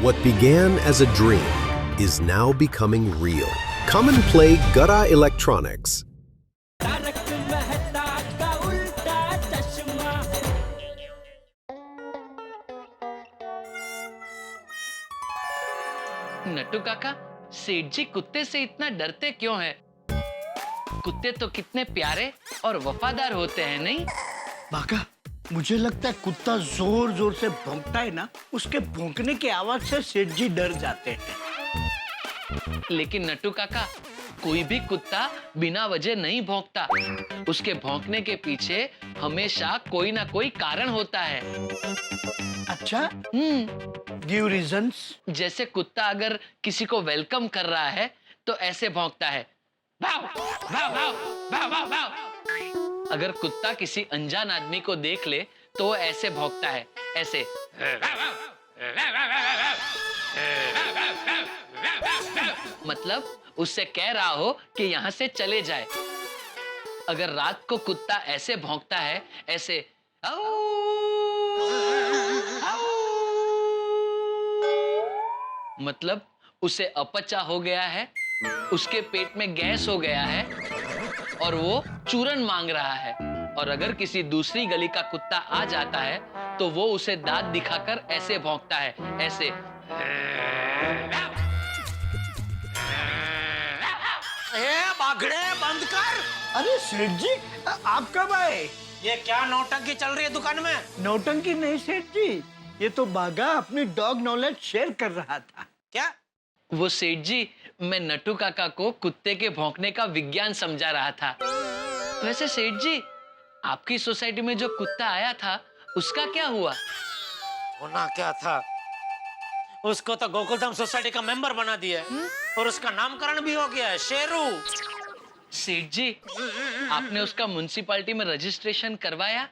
What began as a dream is now becoming real. Come and play Gada Electronics. Nattu काका, सेठ जी कुत्ते से इतना डरते क्यों हैं? कुत्ते तो कितने प्यारे और वफादार होते हैं, नहीं? बाका, मुझे लगता है कुत्ता जोर जोर से भौंकता है ना, उसके भौंकने की आवाज से सेठ जी डर जाते हैं। लेकिन नट्टू काका, कोई भी कुत्ता बिना वजह नहीं भौंकता। उसके भौंकने के पीछे हमेशा कोई ना कोई कारण होता है। अच्छा? Give reasons. जैसे कुत्ता अगर किसी को वेलकम कर रहा है तो ऐसे भौंकता है, वाव, वाव, वाव, वाव, वाव, वाव। अगर कुत्ता किसी अनजान आदमी को देख ले तो वो ऐसे भौंकता है, ऐसे। मतलब उससे कह रहा हो कि यहाँ से चले जाए। अगर रात को कुत्ता ऐसे भौंकता है, ऐसे, आऊ, आऊ, मतलब उसे अपचा हो गया है, उसके पेट में गैस हो गया है और वो चूरन मांग रहा है। और अगर किसी दूसरी गली का कुत्ता आ जाता है तो वो उसे दांत दिखाकर ऐसे भौंकता है, ऐसे। बागड़े बंद कर। अरे सेठ जी, आप कब आए? ये क्या नौटंकी चल रही है दुकान में? नौटंकी नहीं सेठ जी, ये तो बागा अपनी डॉग नॉलेज शेयर कर रहा था। क्या? वो सेठ जी, मैं नट्टू काका को कुत्ते के भौंकने का विज्ञान समझा रहा था। वैसे सेठ जी, आपकी सोसाइटी में जो कुत्ता आया था उसका क्या हुआ? होना क्या था, उसको तो गोकुलधाम सोसाइटी का मेंबर बना दिया है और उसका नामकरण भी हो गया है, शेरू। सेठ जी, आपने उसका म्युनिसिपैलिटी में रजिस्ट्रेशन करवाया?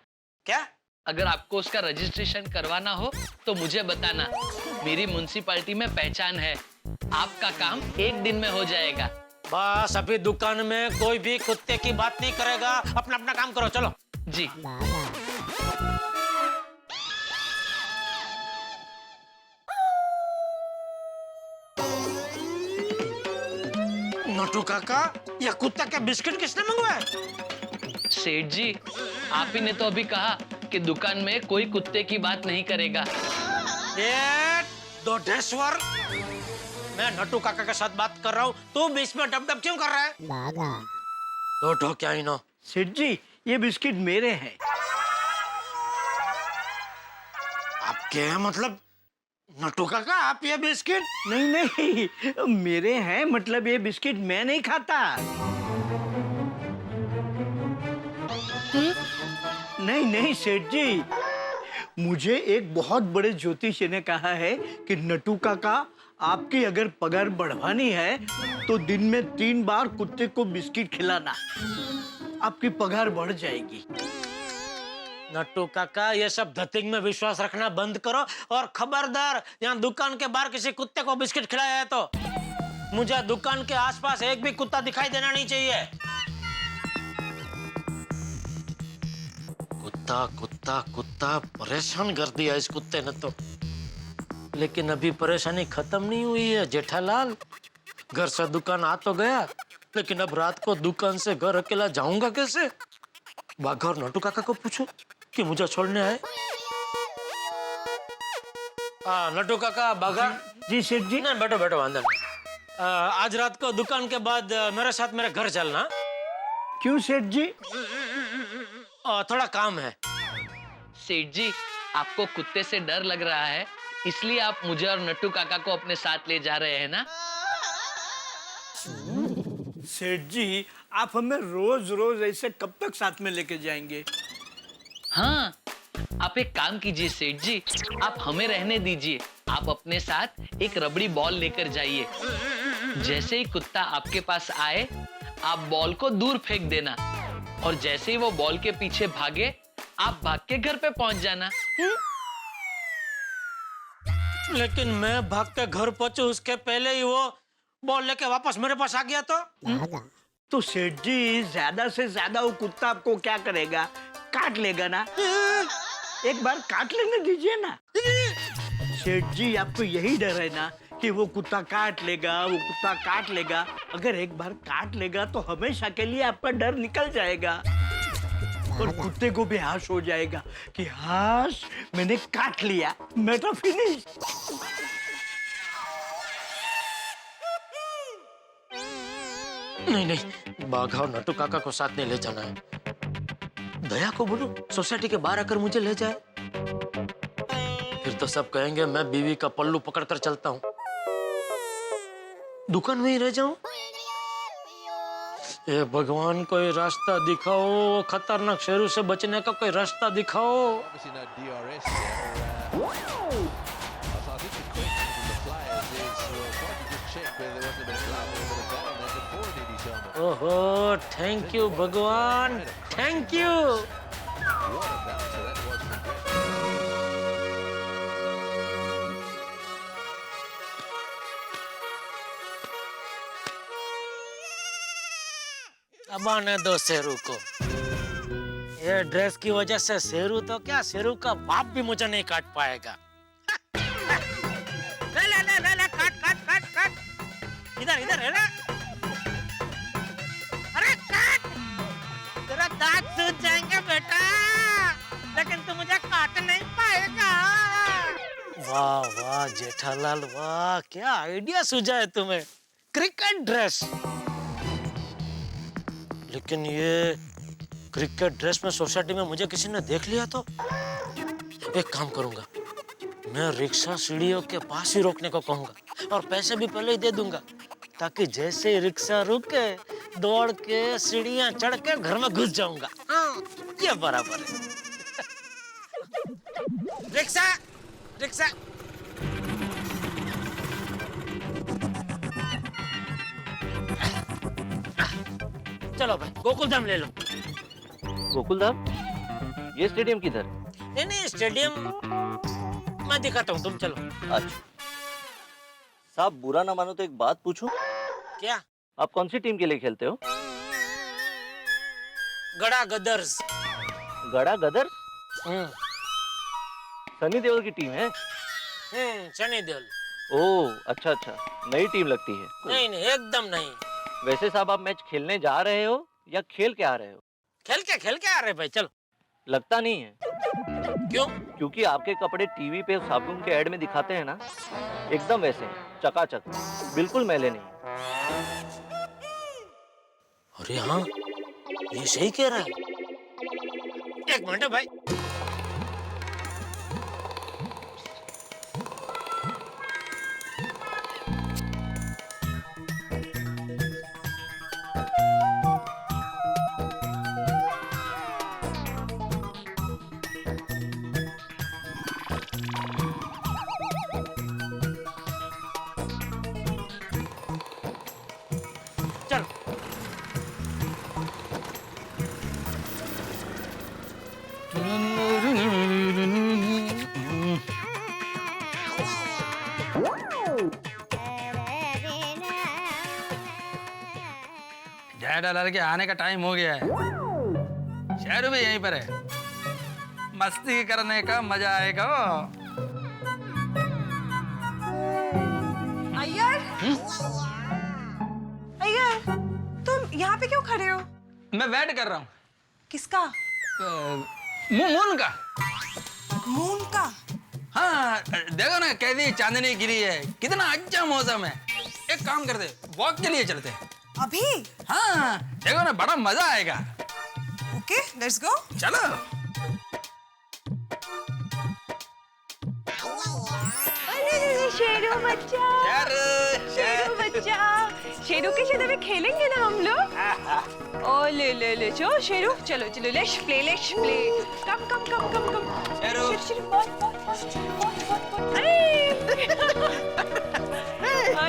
क्या? अगर आपको उसका रजिस्ट्रेशन करवाना हो तो मुझे बताना, मेरी म्युनिसिपैलिटी में पहचान है। आपका काम एक दिन में हो जाएगा। बस अभी दुकान में कोई भी कुत्ते की बात नहीं करेगा, अपना अपना काम करो, चलो। जी। नट्टू काका, यह कुत्ता के बिस्किट किसने मंगवाए? सेठ जी, आप ही ने तो अभी कहा कि दुकान में कोई कुत्ते की बात नहीं करेगा। ये दोडेश्वर, मैं नट्टू काका के साथ बात कर रहा हूँ, तू बीच में डब डब क्यों कर रहा है? दो ढो क्या ही नो। सेठ जी, ये बिस्किट मेरे हैं। आपके हैं मतलब? नट्टू काका, आप ये बिस्किट? नहीं नहीं, मेरे हैं मतलब ये बिस्किट मैं नहीं खाता। नहीं नहीं सेठ जी, मुझे एक बहुत बड़े ज्योतिषी ने कहा है कि नट्टू काका, आपकी अगर पगार बढ़वानी है तो दिन में 3 बार कुत्ते को बिस्किट खिलाना, आपकी पगार बढ़ जाएगी। नट्टू काका, ये सब धतिंग में विश्वास रखना बंद करो और खबरदार, यहाँ दुकान के बाहर किसी कुत्ते को बिस्किट खिलाया है तो मुझे दुकान के आसपास एक भी कुत्ता दिखाई देना नहीं चाहिए। कुत्ता कुत्ता कुत्ता, परेशान कर दिया इस कुत्ते ने तो। लेकिन अभी परेशानी खत्म नहीं हुई है जेठालाल। घर से दुकान आ तो गया, लेकिन अब रात को दुकान से घर अकेला जाऊंगा कैसे? बाघा और नट्टू काका को पूछो कि मुझे छोड़ने आए। नट्टू काका, बाघा। जी सेठ जी। नहीं, बैठो बैठो, अंदर। आज रात को दुकान के बाद मेरे साथ मेरे घर चलना। क्यों सेठ जी? थोड़ा काम है। सेठ जी, आपको कुत्ते से डर लग रहा है, इसलिए आप मुझे और नट्टू काका को अपने साथ ले जा रहे हैं ना? सेठ जी, आप हमें रोज रोज ऐसे कब तक साथ में लेके जाएंगे? हाँ, आप एक काम कीजिए सेठ जी, आप हमें रहने दीजिए। आप अपने साथ एक रबड़ी बॉल लेकर जाइए। जैसे ही कुत्ता आपके पास आए, आप बॉल को दूर फेंक देना और जैसे ही वो बॉल के पीछे भागे, आप भाग के घर पे पहुंच जाना। लेकिन मैं भाग के घर पहुंचू उसके पहले ही वो बॉल लेके वापस मेरे पास आ गया तो सेठ जी, ज्यादा से ज्यादा वो कुत्ता आपको क्या करेगा? काट लेगा ना। एक बार काट लेने दीजिए ना। सेठ जी आपको यही डर है ना कि वो कुत्ता काट लेगा, वो कुत्ता काट लेगा। अगर एक बार काट लेगा तो हमेशा के लिए आपका डर निकल जाएगा और कुत्ते को भी हाश हो जाएगा कि हाश मैंने काट लिया, मैं तो फिनिश। नहीं नहीं, बाघा और नटू काका को साथ नहीं ले जाना है। दया को बोलो सोसाइटी के बाहर आकर मुझे ले जाए, फिर तो सब कहेंगे मैं बीवी का पल्लू पकड़कर चलता हूँ। दुकान में ही रह जाऊं? ए भगवान, कोई रास्ता दिखाओ, खतरनाक शेरों से बचने का कोई रास्ता दिखाओ। ओहो, थैंक यू भगवान, थैंक यू। अब आने दो शेरू को। ये ड्रेस की वजह से शेरू तो क्या, शेरू का बाप भी मुझे नहीं काट पाएगा। ले ले ले ले ले, काट काट काट काट। इधर इधर है ना। अरे काट, तेरा दांत सूज जाएंगे बेटा, लेकिन तू मुझे काट नहीं पाएगा। वाह वाह जेठालाल, वाह क्या आइडिया सूझा है तुम्हें, क्रिकेट ड्रेस। लेकिन ये क्रिकेट ड्रेस में सोसाइटी में मुझे किसी ने देख लिया तो एक काम करूंगा, मैं रिक्शा सीढ़ियों के पास ही रोकने को कहूंगा और पैसे भी पहले ही दे दूंगा, ताकि जैसे ही रिक्शा रुके दौड़ के सीढ़ियां चढ़ के घर में घुस जाऊंगा। ये बराबर है। Rickshaw rickshaw. चलो भाई गोकुल धाम ले लो। गोकुल धाम? ये स्टेडियम किधर? नहीं नहीं, स्टेडियम मैं दिखाता हूँ, तुम चलो। अच्छा साहब, बुरा ना मानो तो एक बात पूछूं? क्या? आप कौन सी टीम के लिए खेलते हो? गड़ा गदर्स। गड़ा गदर? सनी देओल की टीम है? सनी देओल। ओह अच्छा अच्छा, नई टीम लगती है। नहीं नहीं, एकदम नहीं। वैसे साहब, आप मैच खेलने जा रहे हो या खेल के आ रहे हो? खेल के आ रहे भाई, चलो। लगता नहीं है। क्यों? क्योंकि आपके कपड़े टीवी पे साबुन के ऐड में दिखाते हैं ना, एकदम वैसे हैं, चकाचक, बिल्कुल मैले नहीं। अरे हाँ, ये सही कह रहा है। एक मिनट भाई। जेठालाल के आने का टाइम हो गया है। शेरू भी यहीं पर है, मस्ती करने का मजा आएगा। अय्यर, अय्यर, तुम यहाँ पे क्यों खड़े हो? मैं वेट कर रहा हूँ। किसका? मून का। मून का? हाँ देखो ना कैसी चांदनी गिरी है, कितना अच्छा मौसम है। एक काम करते, वॉक के लिए चलते हैं। अभी? हाँ देखो ना, बड़ा मजा आएगा। Okay, let's go. चलो। अरे शेरू बच्चा, शेरू बच्चा, शेरू के साथ अभी खेलेंगे ना हम लोग। ओ ले ले ले, चलो शेरू, चलो चलो, लेट्स प्ले, लेट्स प्ले। कम कम कम कम कम। शेरू। शेरू बहुत।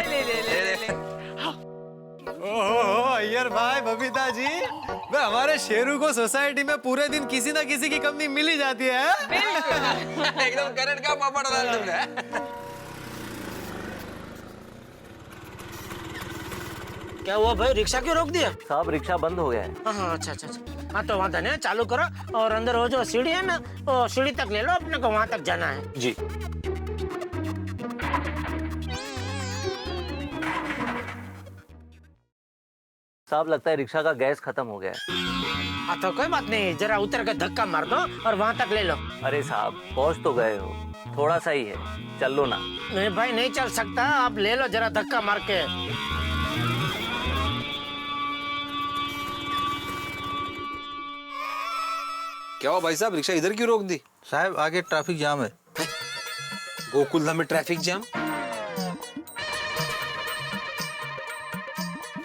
ले ले ले ले। ओहो अय्यर भाई, बबीता जी, वे हमारे शेरू को सोसाइटी में पूरे दिन किसी ना किसी की कमी मिल ही जाती है। एकदम करंट का पापड़ डाल तुमने। क्या हुआ भाई, रिक्शा क्यों रोक दिया? साहब रिक्शा बंद हो गया है। हाँ अच्छा अच्छा अच्छा। हाँ तो वहाँ नहीं, चालू करो और अंदर वो जो सीढ़ी है ना, वो सीढ़ी तक ले लो, अपने को वहाँ तक जाना है। जी। साहब लगता है रिक्शा का गैस खत्म हो गया है। हाँ तो कोई बात नहीं, जरा उतर के धक्का मार दो और वहां तक ले लो। अरे साहब पहुंच तो गए हो, थोड़ा सा ही है, चल लो ना। नहीं भाई नहीं चल सकता, आप ले लो जरा धक्का मार के। क्या हुआ भाई साहब, रिक्शा इधर क्यों रोक दी? साहब आगे ट्रैफिक जाम है। गोकुलधाम में ट्रैफिक जाम?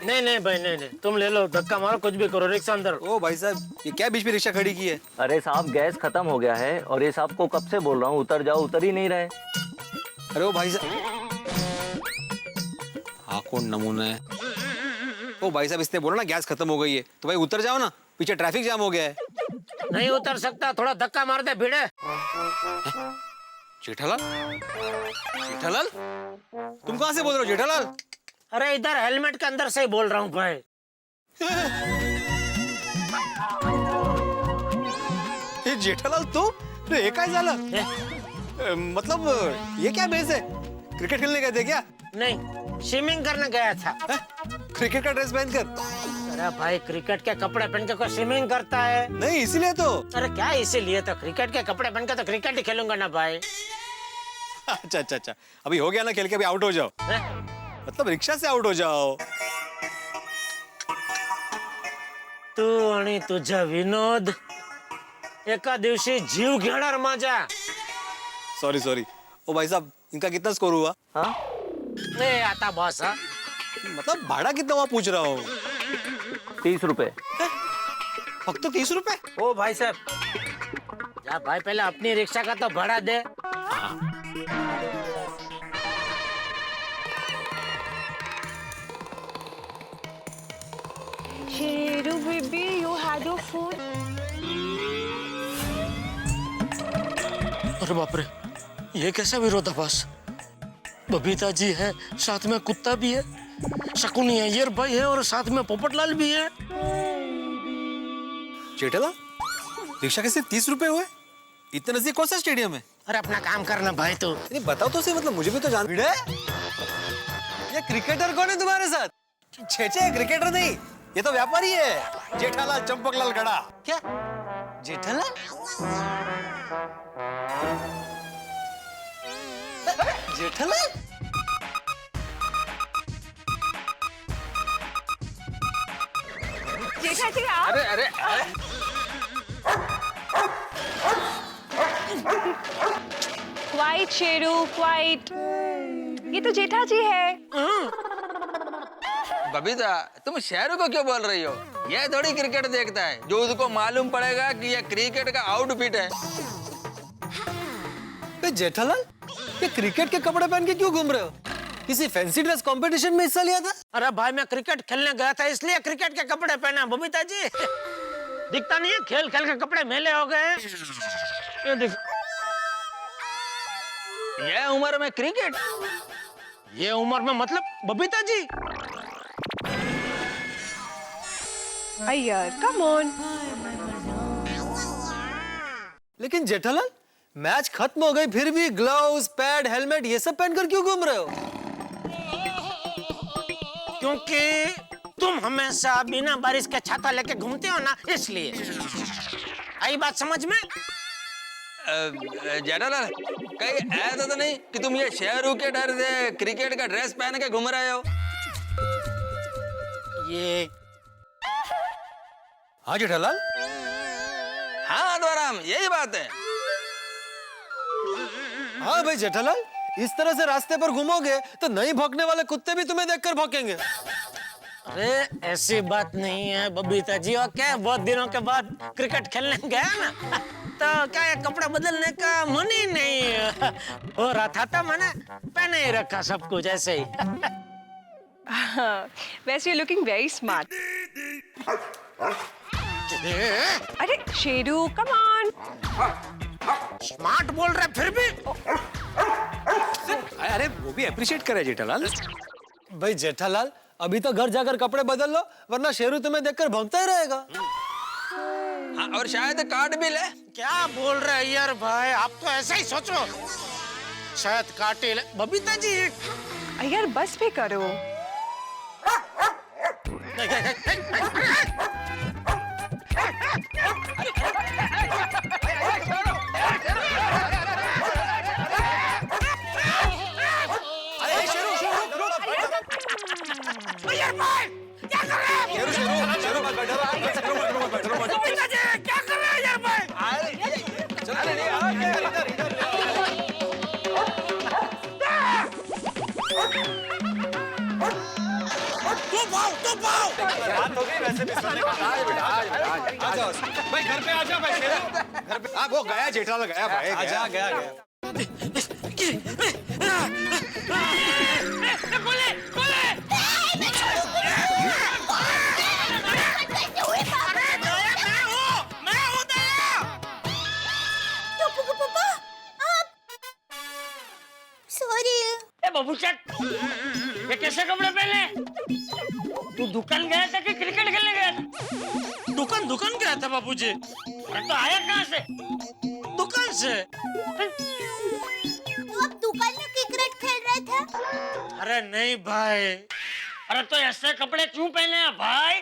नहीं नहीं भाई नहीं, तुम ले लो, धक्का मारो, कुछ भी करो, रिक्शा अंदर। ओ भाई साहब, ये क्या बीच में रिक्शा खड़ी की है? अरे साहब गैस खत्म हो गया है और ये साहब को कब से बोल रहा हूँ उतर जाओ, उतर ही नहीं रहे। अरे ओ भाई साहब, हाँ कौन नमूना है? ओ भाई साहब, इसने बोला ना गैस खत्म हो गई है, तो भाई उतर जाओ ना, पीछे ट्रैफिक जाम हो गया है। नहीं उतर सकता, थोड़ा धक्का मार दे भिड़े। जेठालाल, जेठालाल, तुम कहाँ से बोल रहे हो जेठालाल? अरे इधर हेलमेट के अंदर से ही बोल रहा हूँ भाई। ये जेठालाल तू? ये काय झालं? मतलब ये क्या बेस है? क्रिकेट खेलने गए थे क्या? नहीं, स्विमिंग करने गया था। क्रिकेट का ड्रेस पहनकर? अरे भाई क्रिकेट के कपड़े पहन के कोई स्विमिंग करता है? नहीं इसीलिए तो। अरे क्या इसीलिए, तो क्रिकेट के कपड़े पहन के तो क्रिकेट ही खेलूंगा ना भाई। अच्छा अच्छा अच्छा, अभी हो गया ना खेल के, अभी आउट हो जाओ। मतलब रिक्शा से आउट हो जाओ। तू आणि तुझा विनोद एका दिवशी जीव घेणार माझा। Sorry sorry. ओ भाई साहब, इनका कितना स्कोर हुआ? हाँ नहीं आता बॉस। हाँ मतलब भाड़ा कितना हुआ पूछ रहा हूँ। 30 रुपए। फक्त 30 रुपए? ओ भाई साहब, जा भाई पहले अपनी रिक्शा का तो भाड़ा दे। Sheru baby, you had your food? अरे बाप रे, ये कैसा विरोधाभास? बबीता जी है, साथ में कुत्ता भी है, शकुनी अय्यर भाई है और साथ में पोपटलाल भी है। जेठालाल, रिक्शा के सिर्फ 30 रुपए हुए? इतने नजदीक कौन सा स्टेडियम है? अरे अपना काम करना भाई तू। नहीं बताओ तो सही, मतलब मुझे भी तो जान। भिड़े, ये क्रिकेटर कौन है तुम्हारे साथ? छे क्रिकेटर नहीं, ये तो व्यापारी है, जेठालाल चंपकलाल गड़ा। क्या जेठालाल? जेठालाल? जेठा जी आप? अरे अरे अरे क्वाइट शेरू, क्वाइट। ये तो जेठा जी है। बबीता, तुम शेरू को क्यों बोल रही हो? ये थोड़ी क्रिकेट देखता है जो उसको मालूम पड़ेगा कि ये क्रिकेट का आउटफिट है। जेठालाल, ये क्रिकेट के कपड़े पहन के क्यों घूम रहे हो? किसी फैंसी ड्रेस कंपटीशन में हिस्सा लिया था? अरे भाई मैं क्रिकेट खेलने गया था इसलिए क्रिकेट के कपड़े पहना। बबीता जी दिखता नहीं है, खेल खेल के कपड़े मैले हो गए। ये देख, ये उम्र में क्रिकेट? ये उम्र में मतलब बबीता जी? Iyer, come on. लेकिन जेठालाल, मैच खत्म हो गई फिर भी ग्लव्स, पैड, हेलमेट ये सब पहनकर क्यों घूम रहे हो? क्योंकि तुम हमेशा बिना बारिश के छाता लेके घूमते हो ना, इसलिए। आई बात समझ में? जेठालाल, कहीं ऐसा तो नहीं कि तुम ये शेरू के डर से क्रिकेट का ड्रेस पहन के घूम रहे हो? ये हाँ जेठालाल? हाँ द्वाराम, यही बात है। हाँ भाई जेठालाल, इस तरह से रास्ते पर घूमोगे तो नहीं भौंकने वाले कुत्ते भी तुम्हें देखकर भौंकेंगे। अरे ऐसी बात नहीं है बबीता जी, और क्या बहुत दिनों के बाद क्रिकेट खेलने गया ना, तो क्या ये कपड़े बदलने का मन ही नहीं हो रहा था, तो मैंने पहने ही रखा सब कुछ ऐसे ही। वैसे यू लुकिंग वेरी स्मार्ट। अरे शेरू, कम ऑन। स्मार्ट बोल रहे फिर भी। अरे वो भी अप्रिशिएट करे जेठालाल। भाई जेठालाल, अभी तो घर जाकर कपड़े बदल लो, वरना शेरू तुम्हें देखकर भौंकता ही रहेगा। हाँ, और शायद काट भी ले। क्या बोल रहे यार भाई, आप तो ऐसा ही सोचो, शायद काटे ले। बबीता जी अय्यर बस भी करो। अरे शेरू शेरू रुक शेरू शेरू शेरू मत बैठो शेरू मत बैठो क्या कर रहे हैं यार भाई चलो इधर इधर तू पाओ बात हो गई वैसे भी सुनने का बेटा आ जाओ भाई घर पे आ जाओ भाई शेरू घर पे वो गया जेठालाल गया भाई आ गया ए बाबू चक, ये कैसे कपड़े पहने? तू दुकान गया था कि क्रिकेट खेलने गया था? दुकान गया था बाबूजी। अरे तो आया कहाँ से? दुकान से। तो आप दुकान में क्रिकेट खेल रहे थे? अरे नहीं भाई, अरे तो ऐसे कपड़े क्यों पहने हैं भाई?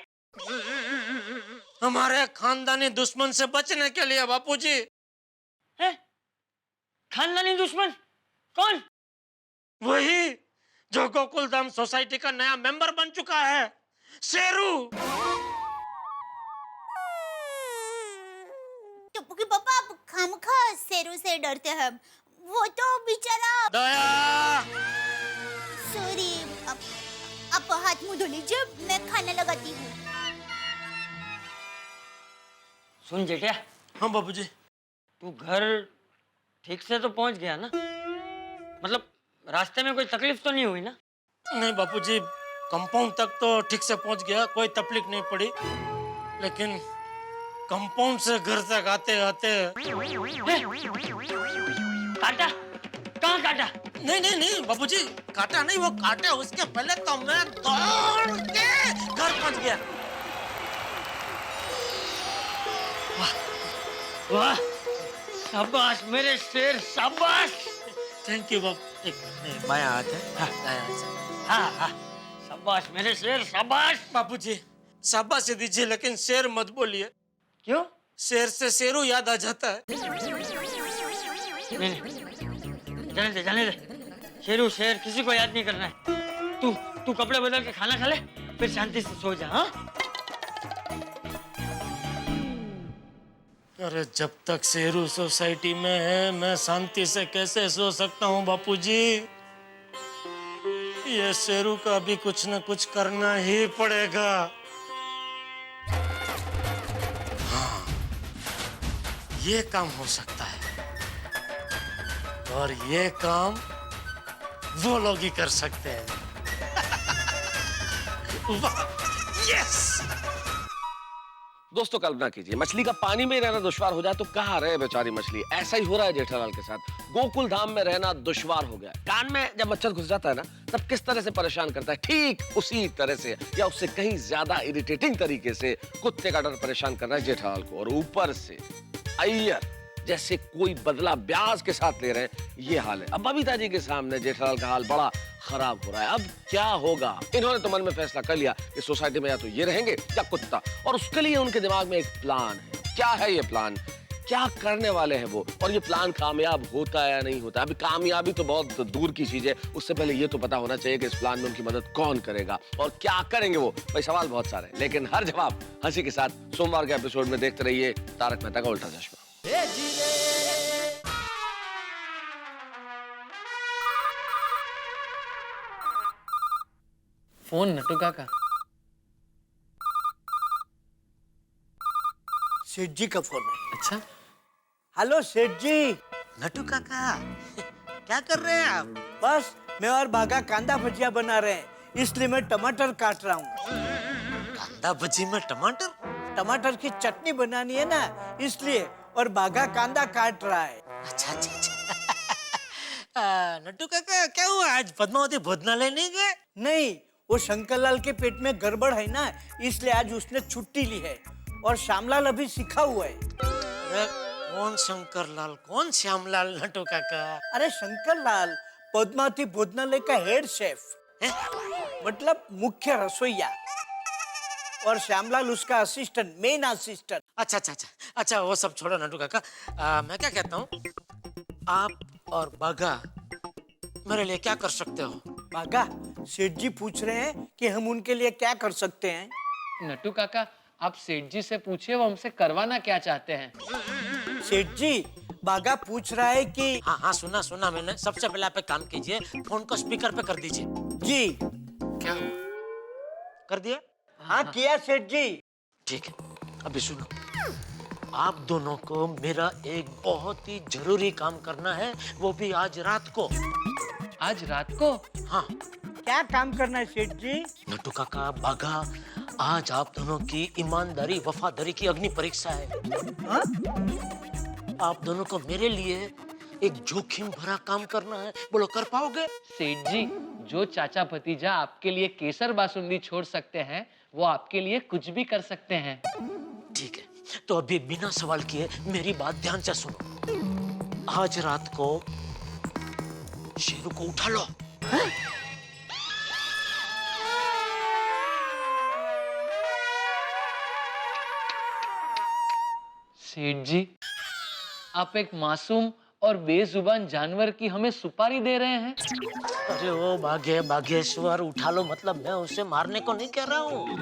हमारे खानदानी दुश्मन से बचने के लिए बापूजी। हैं? खानदानी दुश्मन कौन? वही जो गोकुल धाम सोसाइटी का नया मेंबर बन चुका है, शेरू। टप्पू पापा, आप खामखा शेरू से डरते हैं। वो तो बेचारा। दया। सॉरी, आप हाथ मुंह धो लीजिए, मैं खाना लगाती हूँ। सुन जेठिया। हाँ बाबूजी। तू घर ठीक से तो पहुंच गया ना? मतलब रास्ते में कोई तकलीफ तो नहीं हुई ना? नहीं बापूजी, कंपाउंड तक तो ठीक से पहुंच गया, कोई तकलीफ नहीं पड़ी। लेकिन कंपाउंड से घर तक आते आते काटा? कहाँ काटा? नहीं बाबूजी, काटा नहीं, वो काटे उसके पहले तो मैं दौड़ के घर पहुंच गया। वाह, शाबाश मेरे शेर, शाबाश। थैंक यू बाबू। एक बाया हाथ है। हाँ, दाया हाथ से। हाँ, शाबाश मेरे शेर, शाबाश। बापूजी शाबाश दीजिए, लेकिन शेर मत बोलिए। क्यों? शेर से शेरू याद आ जाता है। नहीं, जाने दे। शेरू शेर किसी को याद नहीं करना है। तू कपड़े बदल के खाना खा ले, फिर शांति से सो जा। हाँ? अरे जब तक शेरू सोसाइटी में है, मैं शांति से कैसे सो सकता हूँ बापूजी? ये शेरू का भी कुछ न कुछ करना ही पड़ेगा। हाँ, ये काम हो सकता है, और ये काम वो लोग ही कर सकते हैं। वाह, यस! दोस्तों कल्पना कीजिए, मछली का पानी में रहना दुश्वार हो जाए तो कहाँ रहे बेचारी मछली। ऐसा ही हो रहा है जेठालाल के साथ। गोकुल धाम में रहना दुश्वार हो गया। कान में जब मच्छर घुस जाता है ना, तब किस तरह से परेशान करता है, ठीक उसी तरह से या उससे कहीं ज्यादा इरिटेटिंग तरीके से कुत्ते का डर परेशान कर रहा है जेठालाल को। और ऊपर से अय्यर जैसे कोई बदला ब्याज के साथ ले रहे हैं, ये हाल है। अब बबीता जी के सामने जेठालाल का हाल बड़ा खराब हो रहा है। अब क्या होगा? इन्होंने तो मन में फैसला कर लिया कि सोसाइटी में या तो ये रहेंगे या कुत्ता, और उसके लिए उनके दिमाग में एक प्लान है। क्या है ये प्लान? क्या करने वाले हैं वो? और ये प्लान कामयाब होता है या नहीं होता? अभी कामयाबी तो बहुत दूर की चीज है, उससे पहले ये तो पता होना चाहिए कि इस प्लान में उनकी मदद कौन करेगा और क्या करेंगे वो। भाई सवाल बहुत सारे हैं, लेकिन हर जवाब हंसी के साथ सोमवार के एपिसोड में देखते रहिए तारक मेहता का उल्टा चश्मा। फोन नटू काका। सेठ जी का फोन है। अच्छा, हेलो सेठ जी। नटू काका, क्या कर रहे हैं आप? बस मैं और भागा कांदा भजिया बना रहे हैं, इसलिए मैं टमाटर काट रहा हूँ। कांदा भजी में टमाटर? टमाटर की चटनी बनानी है ना, इसलिए। और बाघा कांदा काट रहा है। अच्छा अच्छा अच्छा। नट्टू काका, क्या हुआ आज पद्मावती भोजनालय नहीं गए? नहीं, वो शंकरलाल के पेट में गड़बड़ है ना, इसलिए आज उसने छुट्टी ली है। और श्यामलाल अभी सीखा हुआ है। अरे कौन शंकरलाल, कौन श्यामलाल? नट्टू काका, अरे शंकरलाल पद्मावती भोजनालय का हेड शेफ, मतलब मुख्य रसोईया। और श्यामलाल उसका असिस्टेंट, मेन असिस्टेंट। अच्छा अच्छा अच्छा अच्छा, वो सब छोड़ो नटू काका। मैं क्या कहता हूँ, आप और बागा मेरे लिए क्या कर सकते हो? बागा, सेठ जी पूछ रहे हैं कि हम उनके लिए क्या कर सकते हैं। नट्टू काका, आप सेठ जी से पूछिए वो हमसे करवाना क्या चाहते हैं। सेठ जी, बागा पूछ रहा है कि हाँ हाँ, सुना सुना मैंने। सबसे पहले आप एक काम कीजिए, फोन को स्पीकर पे कर दीजिए। जी। क्या हुआ? कर दिया? हाँ किया सेठ जी। ठीक है, अभी सुनो। आप दोनों को मेरा एक बहुत ही जरूरी काम करना है, वो भी आज रात को। आज रात को? हाँ। क्या काम करना है सेठ जी? नट्टू काका, बागा, आज आप दोनों की ईमानदारी वफादारी की अग्नि परीक्षा है। हाँ? आप दोनों को मेरे लिए एक जोखिम भरा काम करना है, बोलो कर पाओगे? सेठ जी, जो चाचा भतीजा आपके लिए केसर बासुंदी छोड़ सकते हैं, वो आपके लिए कुछ भी कर सकते हैं। ठीक है, तो अभी बिना सवाल किए मेरी बात ध्यान से सुनो। आज रात को शेरू को उठा लो। हाँ? सेठ जी, आप एक मासूम और बेजुबान जानवर की हमें सुपारी दे रहे हैं। अरे वो बागेश्वर उठा लो, मतलब मैं उसे मारने को नहीं कह रहा हूँ।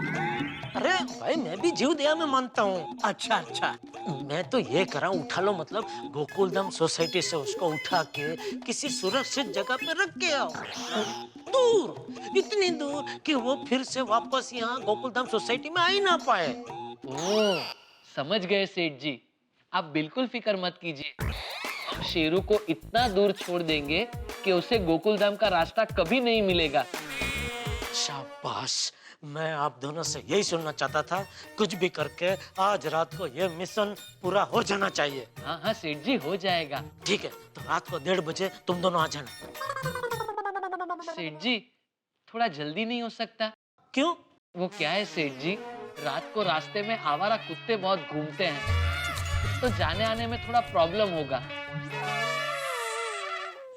अरे भाई, मैं भी जीव दया में मानता हूँ। अच्छा अच्छा, मैं तो ये कर रहा हूँ, उठा लो मतलब गोकुलधाम सोसाइटी से उसको उठा के किसी सुरक्षित जगह पे रख के आओ, दूर, इतनी दूर कि वो फिर से वापस यहाँ गोकुलधाम सोसाइटी में आ ही ना पाए। ओह, समझ गए सेठ जी, आप बिल्कुल फिक्र मत कीजिए। हम शेरू को इतना दूर छोड़ देंगे कि उसे गोकुलधाम का रास्ता कभी नहीं मिलेगा। शाबाश, मैं आप दोनों से यही सुनना चाहता था। कुछ भी करके आज रात को ये मिशन पूरा हो जाना चाहिए। हाँ हाँ सेठ जी, हो जाएगा। ठीक है, तो रात को 1:30 बजे तुम दोनों आ जाना। सेठ जी, थोड़ा जल्दी नहीं हो सकता? क्यों? वो क्या है सेठ जी, रात को रास्ते में आवारा कुत्ते बहुत घूमते हैं, तो जाने आने में थोड़ा प्रॉब्लम होगा।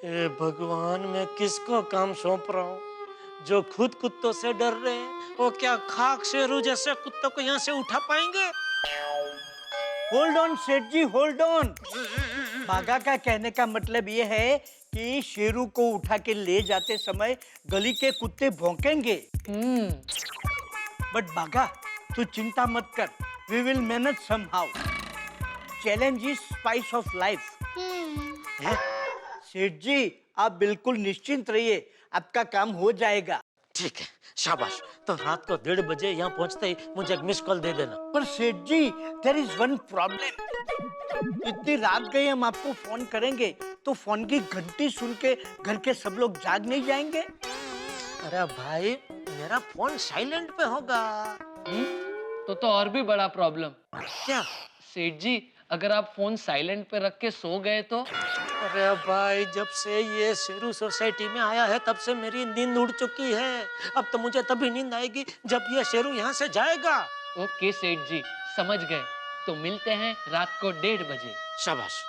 ए भगवान, मैं किसको काम सौंप रहा हूँ? जो खुद कुत्तों से डर रहे हैं, वो क्या खाक शेरू जैसे कुत्तों को यहाँ से उठा पाएंगे? होल्ड ऑन सेठ जी, होल्ड ऑन। बागा का कहने का मतलब ये है कि शेरू को उठा के ले जाते समय गली के कुत्ते भौंकेंगे। बट बागा, तू चिंता मत कर, we will manage somehow. Challenge is spice of life. सेठ जी, आप बिल्कुल निश्चिंत रहिए, आपका काम हो जाएगा। ठीक है, शाबाश। तो रात को 1:30 बजे यहाँ पहुँचते ही मुझे एक मिस कॉल दे देना। पर सेठ जी, देयर इज वन प्रॉब्लम। इतनी रात गई, हम आपको फोन करेंगे तो फोन की घंटी सुन के घर के सब लोग जाग नहीं जाएंगे? अरे भाई, मेरा फोन साइलेंट पे होगा। तो और भी बड़ा प्रॉब्लम। क्या? सेठ जी, अगर आप फोन साइलेंट पे रख के सो गए तो? अरे भाई, जब से ये शेरू सोसाइटी में आया है तब से मेरी नींद उड़ चुकी है। अब तो मुझे तभी नींद आएगी जब ये शेरू यहाँ से जाएगा। ओके सेठ जी, समझ गए। तो मिलते हैं रात को 1:30 बजे। शाबाश।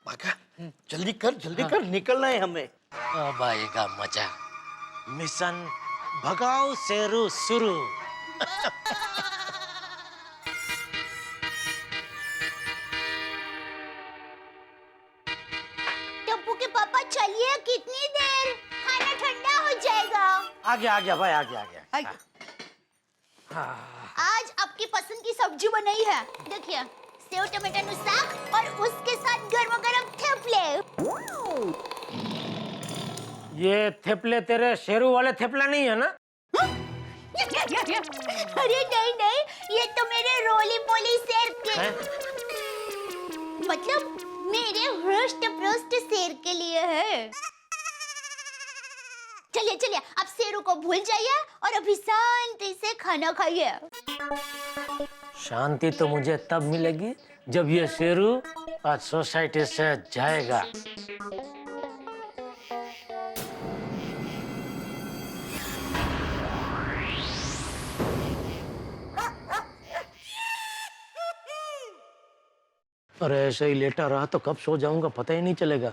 बागा, जल्दी कर, निकलना है हमें। अब आएगा मजा। मिशन भगाओ शेरू शुरू। टप्पू के पापा, चलिए, कितनी देर, खाना ठंडा हो जाएगा। आ गया भाई, आ गया। आज आपकी पसंद की सब्जी बनाई है, देखिए, सेव टमाटर साग और उसके साथ गरम-गरम थेपले। ये थेपले तेरे शेरू वाले थेपला नहीं है ना? अरे नहीं, ये तो मेरे रोली पोली शेर के, मतलब मेरे हृष्ट-पुष्ट शेर के लिए है। चलिए, आप शेरू को भूल जाइए और अभी शांति से खाना खाइए। शांति तो मुझे तब मिलेगी जब ये शेरू आज सोसाइटी से जाएगा। अरे ऐसे ही लेटा रहा तो कब सो जाऊंगा पता ही नहीं चलेगा।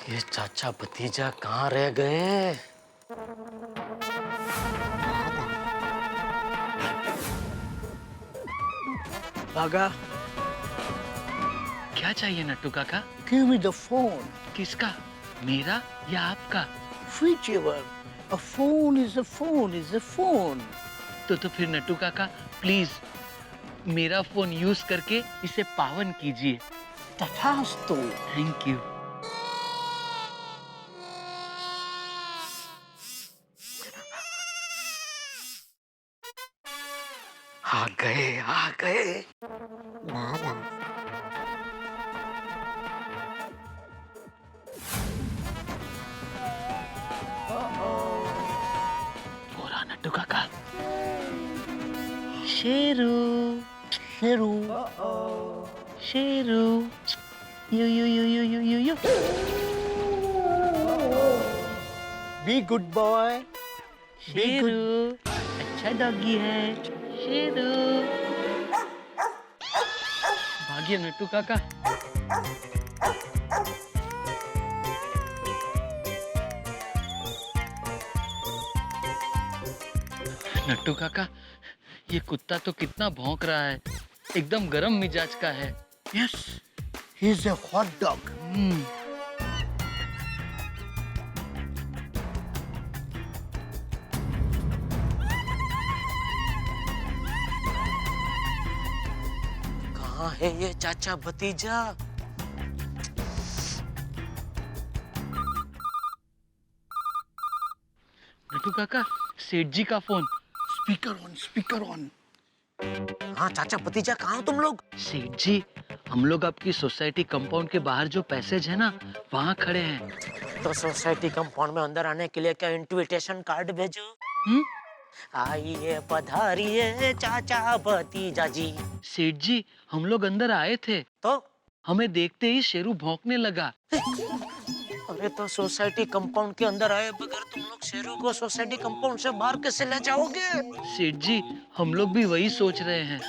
ये चाचा भतीजा कहाँ रह गए? बागा, क्या चाहिए नट्टू काका? give me the phone. किसका? मेरा या आपका? Whichever. A phone is a phone is a phone. तो फिर नट्टू काका प्लीज मेरा फोन यूज करके इसे पावन कीजिए। तथास्तु। Thank you. आ गए, आ गए। बोला नट्टू काका। Sheru Sheru Sheru you be good boy. Sheru अच्छा डॉगी है। शेरू भागिए नट्टू काका। नट्टू काका ये कुत्ता तो कितना भौंक रहा है, एकदम गरम मिजाज का है। Yes, he's a hot dog. कहाँ है ये चाचा भतीजा? नट्टू काका सेठ जी का phone. Speaker on, speaker on. हाँ चाचा भतीजा, कहाँ हो तुम लोग? सेठ जी हम लोग आपकी सोसाइटी कंपाउंड के बाहर जो पैसेज है ना वहाँ खड़े हैं। तो सोसाइटी कंपाउंड में अंदर आने के लिए क्या इनविटेशन कार्ड भेजो? आइए पधारिए चाचा भतीजा जी। सेठ जी हम लोग अंदर आए थे तो हमें देखते ही शेरू भौंकने लगा। अरे तो सोसाइटी कंपाउंड के अंदर आए बगैर तुम लोग शेरू को सोसाइटी कंपाउंड से बाहर कैसे ले जाओगे? सेठ जी हम लोग भी वही सोच रहे हैं।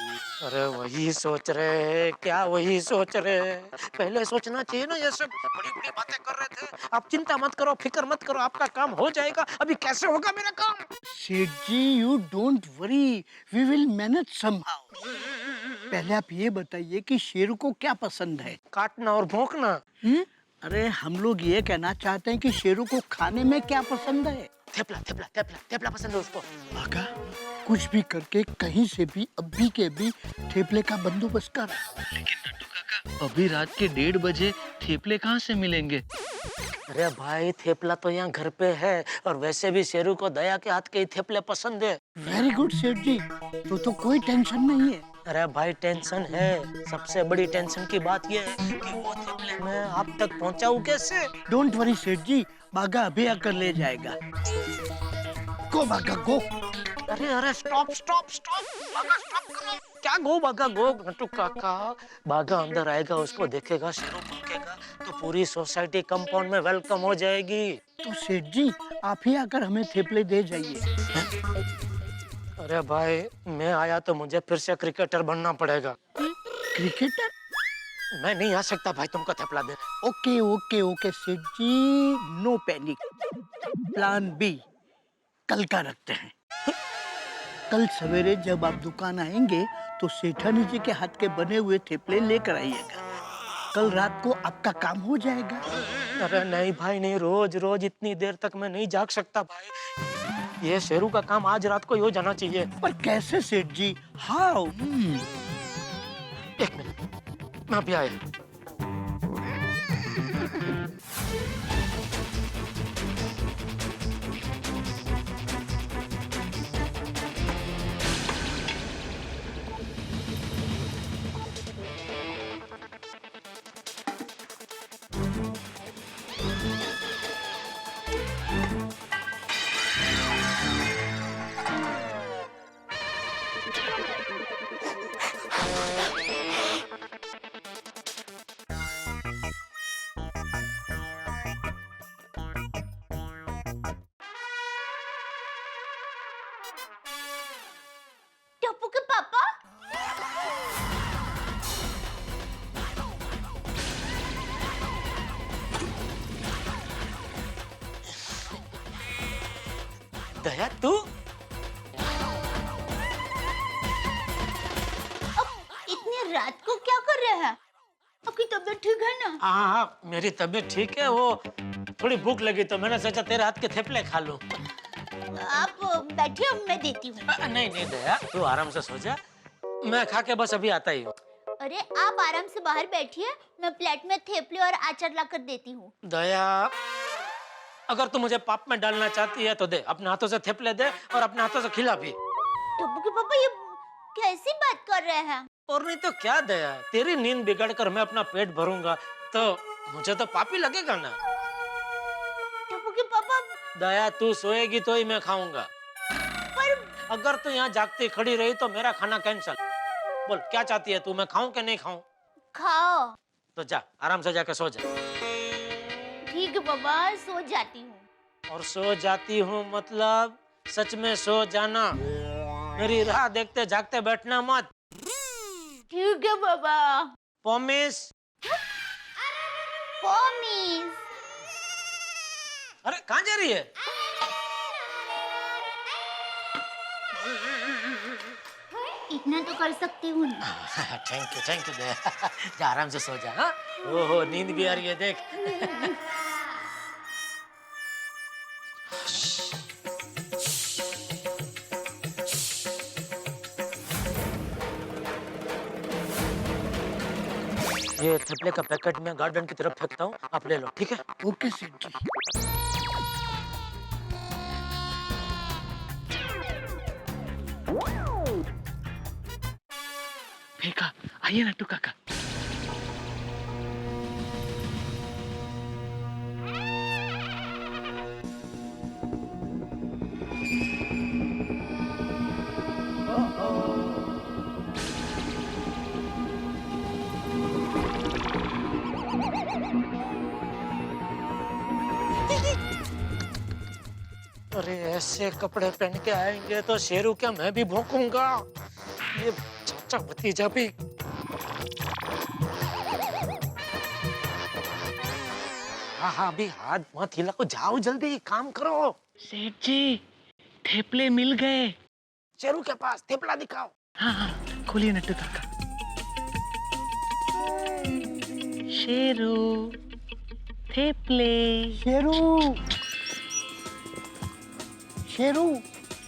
अरे वही सोच रहे हैं क्या? वही सोच रहे हैं? पहले सोचना चाहिए ना, ये सब बड़ी बड़ी बातें कर रहे थे। आप चिंता मत करो, फिक्र मत करो, आपका काम हो जाएगा। अभी कैसे होगा मेरा काम? सेठ जी you don't worry, we will manage somehow. पहले आप ये बताइए कि शेरू को क्या पसंद है? काटना और भौंकना। अरे हम लोग ये कहना चाहते हैं कि शेरू को खाने में क्या पसंद है? थेपला थेपला थेपला थेपला पसंद है उसको। बागा, कुछ भी करके कहीं से भी अभी के अभी थेपले का बंदोबस्त कर। लेकिन नट्टू काका अभी रात के 1:30 बजे थेपले कहाँ से मिलेंगे? अरे भाई थेपला तो यहाँ घर पे है, और वैसे भी शेरू को दया के हाथ के ही थेपले पसंद है। वेरी गुड सेठ जी, तो कोई टेंशन नहीं है। अरे भाई टेंशन है, सबसे बड़ी टेंशन की बात यह है कि वो थेपले मैं आप तक पहुँचाऊँ कैसे? डोंट वरी सेठ जी, बागा अभी आकर ले जाएगा। गो बागा गो। अरे अरे स्टॉप स्टॉप स्टॉप, बागा स्टॉप करो। क्या गो बागा गो? नट्टू काका, बागा अंदर आएगा, उसको देखेगा, शेरू भौंकेगा तो पूरी सोसाइटी कंपाउंड में वेलकम हो जाएगी। तो सेठ जी आप ही आकर हमें थेपले दे जाइए। अरे भाई मैं आया तो मुझे फिर से क्रिकेटर बनना पड़ेगा। क्रिकेटर? मैं नहीं आ सकता भाई तुमको थेपला देने। ओके ओके ओके सेठ जी, नो पैनिक। प्लान बी कल का रखते हैं। कल सवेरे जब आप दुकान आएंगे तो सेठानी जी के हाथ के बने हुए थेपले लेकर आइएगा। कल रात को आपका काम हो जाएगा। अरे नहीं भाई नहीं, रोज रोज इतनी देर तक मैं नहीं जाग सकता भाई। ये शेरू का काम आज रात को ही हो जाना चाहिए। पर कैसे सेठ जी? हाउ? एक मिनट, मैं अभी आया। टप्पू के पापा, दया तू? अब इतनी रात को क्या कर रहे हैं? आपकी तबीयत ठीक है ना? हाँ, मेरी तबीयत ठीक है। वो थोड़ी भूख लगी तो मैंने सोचा तेरे हाथ के थेपले खा लूं। आप बैठिए, मैं देती हूँ। नहीं नहीं दया, तू आराम से सो जा, मैं खा के बस अभी आता ही हूँ। अरे आप आराम से बाहर बैठिए, मैं प्लेट में थेपले और अचार लाकर देती हूँ। दया, अगर तू मुझे पाप में डालना चाहती है तो दे, अपने हाथों से थेपले दे और अपने हाथों से खिला भी। टप्पू के पापा, ये कैसी बात कर रहे हैं? और नहीं तो क्या दया, तेरी नींद बिगड़ कर मैं अपना पेट भरूंगा तो मुझे तो पापी लगेगा ना। टप्पू के पापा, दया तू सोएगी तो ही मैं खाऊंगा। पर अगर तू यहाँ जागती खड़ी रही तो मेरा खाना कैंसल। बोल क्या चाहती है तू, मैं खाऊं कि नहीं खाऊं? खाओ। तो जा आराम से जाके सो जा। ठीक है पापा, सो जाती हूँ। और सो जाती हूँ मतलब सच में सो जाना, मेरी राह देखते जागते बैठना मत। ठीक है पापा। प्रॉमिस? प्रॉमिस। अरे कहाँ जा रही है? इतना तो कर सकती हूँ ना। थैंक यू दया। जा आराम से सो जा। हाँ? ओहो नींद भी आ रही है देख। ये थेपले का पैकेट मैं गार्डन की तरफ फेंकता हूँ, आप ले लो, ठीक है? ओके सेठ जी। फेंका, आइए नट्टू काका। अरे ऐसे कपड़े पहन के आएंगे तो शेरू क्या मैं भी भौंकूंगा? ये चाचा भतीजा भी। हाँ अभी हाथ मत हिलाओ, जाओ जल्दी काम करो। सेठ जी, थेपले मिल गए। शेरू के पास थेपला दिखाओ। हाँ, खोलिए नट्टू काका। शेरू, थेपले। शेरू, शेरू,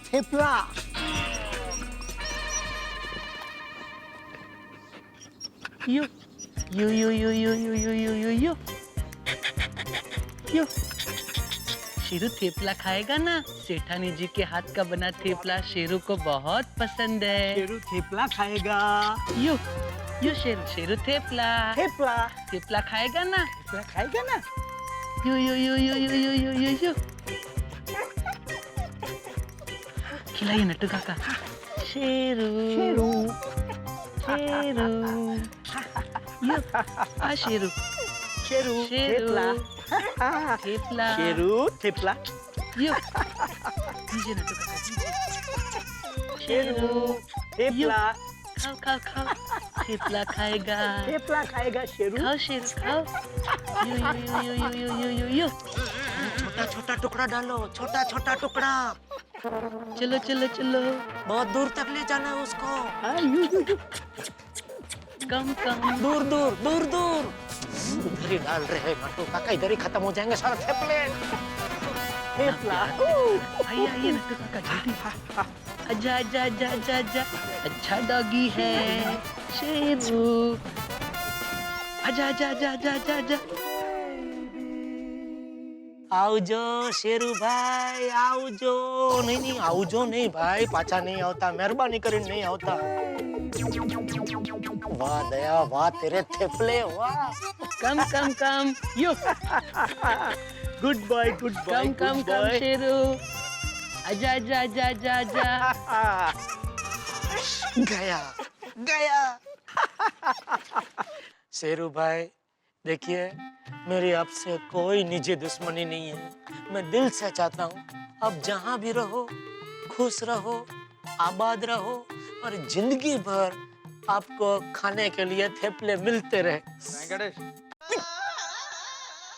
थेपला। यो यो यो यो यो यो यो यो यो यो यो। शेरू थेपला खाएगा ना? सेठानी जी के हाथ का बना थेपला शेरू को बहुत पसंद है। शेरू थेपला खाएगा। यो यो शेरू, शेरू थेपला। थेपला, थेपला खाएगा ना? थेपला खाएगा ना? यो यो यो यो यो यो यो यो यो। खिलाइए नट्टू काका। शेरू, शेरू, शेरू, यो आ शेरू, शेरू, शेरू, थेपला, थेपला। शेरू, थेपला, यो दीजिए नट्टू काका, दीजिए। शेरू, थेपला, खाओ खाओ खाओ। थेपला खाएगा। थेपला खाएगा शेरू। खाओ शेरू खाओ। यो यो यो यो यो यो यो यो। छोटा छोटा टुकड़ा डालो, छोटा छोटा टुकड़ा। चलो चलो चलो। बहुत दूर तक ले जाना है उसको। कम कम। दूर दूर दूर दूर। इधर ही डाल रहे हैं नट्टू काका, इधर ही खत्म हो जाएंगे सारा थेपले। आइए आइए नट्टू काका जल्दी। आजा आजा आजा आजा आजा। अच्छा डॉगी है शेरू। आजा आजा आजा आजा आजा आजा। आओ जो शेरू भाई आओ जो। नहीं नहीं आओ जो नहीं भाई, पाछा नहीं होता, मेहरबानी करीने नहीं होता। वाह दया वाह तेरे थेपले वाह। कम कम कम यो। गुड बॉय कम कम कम शेरू। आजा आजा आजा आजा आजा। गया गया। शेरू भाई देखिए, मेरी आपसे कोई निजी दुश्मनी नहीं है। मैं दिल से चाहता हूँ आप जहाँ भी रहो खुश रहो, आबाद रहो और जिंदगी भर आपको खाने के लिए थेपले मिलते रहे। वेंकटेश,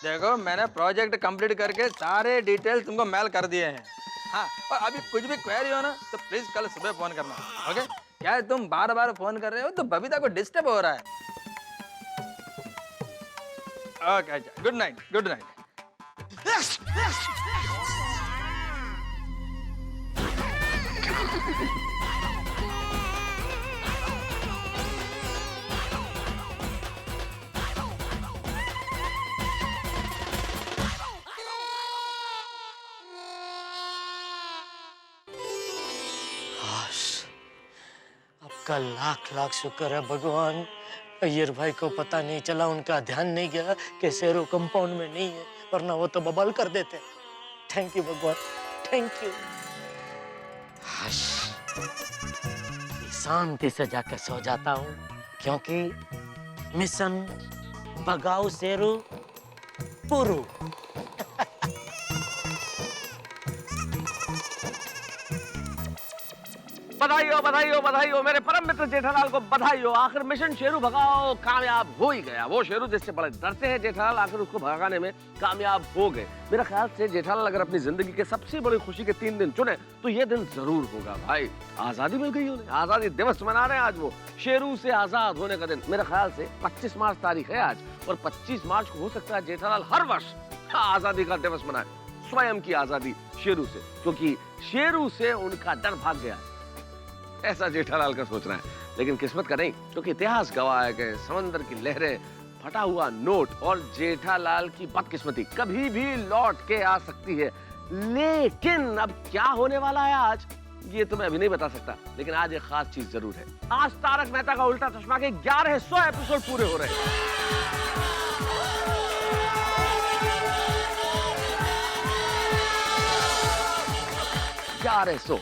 देखो मैंने प्रोजेक्ट कंप्लीट करके सारे डिटेल्स तुमको मेल कर दिए हैं। हाँ, और अभी कुछ भी क्वेरी हो ना तो प्लीज कल सुबह फोन करना, ओके? क्या है तुम बार बार फोन कर रहे हो तो बबीता को डिस्टर्ब हो रहा है। ओके अच्छा, गुड नाइट गुड नाइट। आपका लाख लाख शुक्र है भगवान, अय्यर भाई को पता नहीं चला, उनका ध्यान नहीं गया कि शेरू कंपाउंड में नहीं है, वरना वो तो बवाल कर देते। थैंक यू भगवान, थैंक यू। शांति से जाकर सो जाता हूँ क्योंकि मिशन भगाओ शेरू पुरू। बधाई हो बधाई हो बधाई हो मेरे परम मित्र जेठालाल को बधाई हो। आखिर मिशन शेरू भगाओ कामयाब हो ही गया। वो शेरू जिससे बड़े डरते हैं जेठालाल, आखिर उसको भगाने में कामयाब हो गए। मेरा ख्याल से जेठालाल अगर अपनी जिंदगी के सबसे बड़ी खुशी के 3 दिन चुने तो ये दिन जरूर होगा भाई। आजादी मिल गई उन्हें, आजादी दिवस मना रहे हैं आज वो, शेरू से आजाद होने का दिन। मेरे ख्याल से 25 मार्च तारीख है आज, और 25 मार्च को हो सकता है जेठालाल हर वर्ष आजादी का दिवस मनाए, स्वयं की आजादी शेरू से, क्योंकि शेरू से उनका डर भाग गया। ऐसा जेठालाल का सोचना है, लेकिन किस्मत का नहीं, क्योंकि इतिहास गवाह है कि समंदर की लहरें, फटा हुआ नोट और जेठालाल की बदकिस्मती कभी भी लौट के आ सकती है। लेकिन अब क्या होने वाला है आज, ये तो मैं अभी नहीं बता सकता, लेकिन आज एक खास चीज जरूर है। आज तारक मेहता का उल्टा चश्मा के 1100 एपिसोड पूरे हो रहे हैं। 1100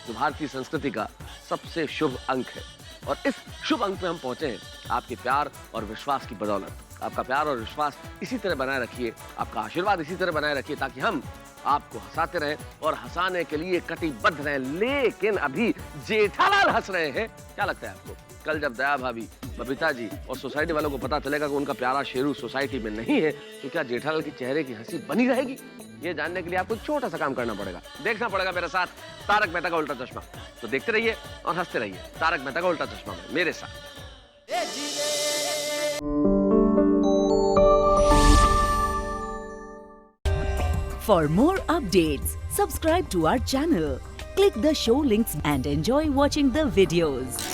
जो भारतीय संस्कृति का सबसे शुभ अंक है, और इस शुभ अंक में हम पहुंचे हैं आपके प्यार और विश्वास की बदौलत। आपका प्यार और विश्वास इसी तरह बनाए रखिए, आपका आशीर्वाद इसी तरह बनाए रखिए, ताकि हम आपको हंसाते रहें और हंसाने के लिए कटिबद्ध रहें। लेकिन अभी जेठालाल हंस रहे हैं, क्या लगता है आपको? कल जब दया भाभी, बबीता जी और सोसाइटी वालों को पता चलेगा कि उनका प्यारा शेरू सोसाइटी में नहीं है, तो क्या जेठालाल के चेहरे की हंसी बनी रहेगी? ये जानने के लिए आपको छोटा सा काम करना पड़ेगा, देखना पड़ेगा मेरे साथ तारक मेहता का उल्टा चश्मा। तो देखते रहिए और हंसते रहिए तारक मेहता का उल्टा चश्मा में मेरे साथ। For more updates, subscribe to our channel, click the show links and enjoy watching the videos.